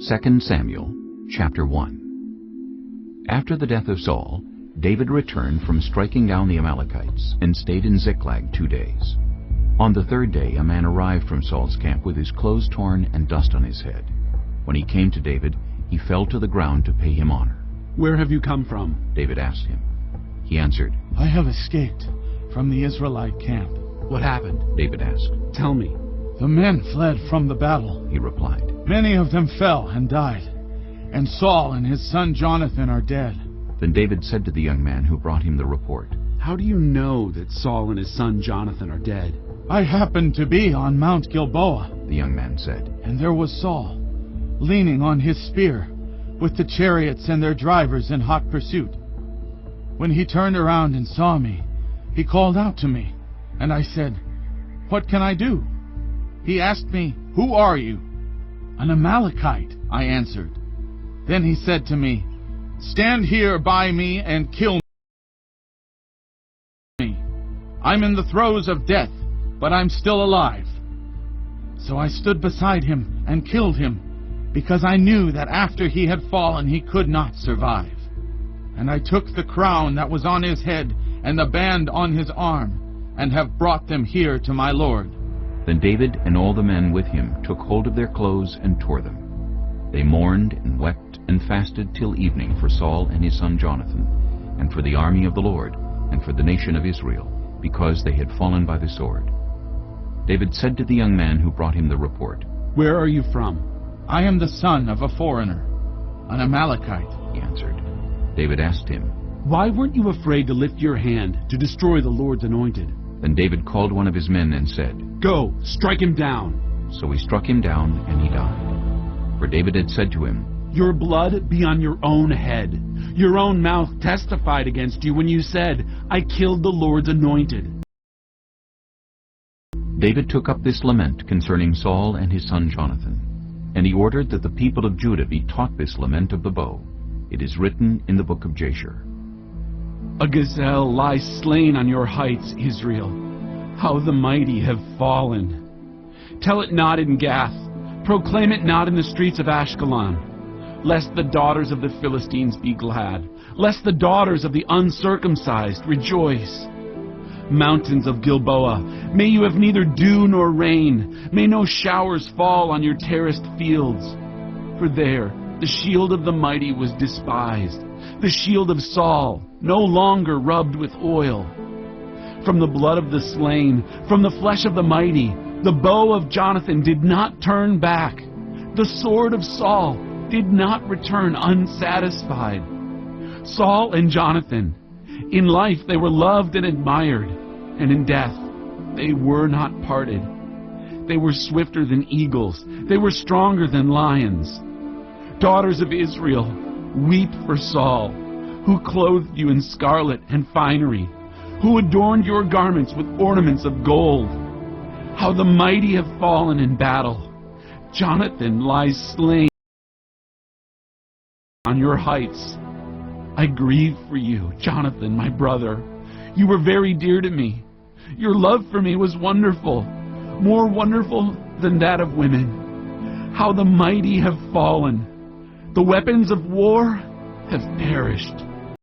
2 Samuel chapter 1. After the death of Saul, David returned from striking down the Amalekites and stayed in Ziklag 2 days. On the third day a man arrived from Saul's camp with his clothes torn and dust on his head. When he came to David, he fell to the ground to pay him honor. "Where have you come from?" David asked him. He answered, "I have escaped from the Israelite camp." "What happened?" David asked. "Tell me." "The men fled from the battle. He replied. Many of them fell and died, and Saul and his son Jonathan are dead." Then David said to the young man who brought him the report, "How do you know that Saul and his son Jonathan are dead?" "I happened to be on Mount Gilboa," the young man said. "and there was Saul, leaning on his spear, with the chariots and their drivers in hot pursuit. When he turned around and saw me, he called out to me, and I said, 'What can I do?' He asked me, 'Who are you?' 'An Amalekite,' I answered. Then he said to me, 'Stand here by me and kill me. I'm in the throes of death, but I'm still alive.' So I stood beside him and killed him, because I knew that after he had fallen he could not survive. And I took the crown that was on his head and the band on his arm, and have brought them here to my lord." Then David and all the men with him took hold of their clothes and tore them. They mourned and wept and fasted till evening for Saul and his son Jonathan, and for the army of the Lord, and for the nation of Israel, because they had fallen by the sword. David said to the young man who brought him the report, "Where are you from?" "I am the son of a foreigner, an Amalekite," he answered. David asked him, "Why weren't you afraid to lift your hand to destroy the Lord's anointed?" Then David called one of his men and said, "Go, strike him down." So he struck him down, and he died. For David had said to him, "Your blood be on your own head. Your own mouth testified against you when you said, 'I killed the Lord's anointed.'" David took up this lament concerning Saul and his son Jonathan, and he ordered that the people of Judah be taught this lament of the bow. It is written in the book of Jasher. "A gazelle lies slain on your heights, Israel. How the mighty have fallen. Tell it not in Gath, proclaim it not in the streets of Ashkelon, lest the daughters of the Philistines be glad, lest the daughters of the uncircumcised rejoice. Mountains of Gilboa, may you have neither dew nor rain, may no showers fall on your terraced fields. For there the shield of the mighty was despised, the shield of Saul, no longer rubbed with oil. From the blood of the slain, from the flesh of the mighty, the bow of Jonathan did not turn back. The sword of Saul did not return unsatisfied. Saul and Jonathan, in life they were loved and admired, and in death they were not parted. They were swifter than eagles, they were stronger than lions. Daughters of Israel, weep for Saul, who clothed you in scarlet and finery, who adorned your garments with ornaments of gold. How the mighty have fallen in battle. Jonathan lies slain on your heights. I grieve for you, Jonathan, my brother. You were very dear to me. Your love for me was wonderful, more wonderful than that of women. How the mighty have fallen. The weapons of war have perished.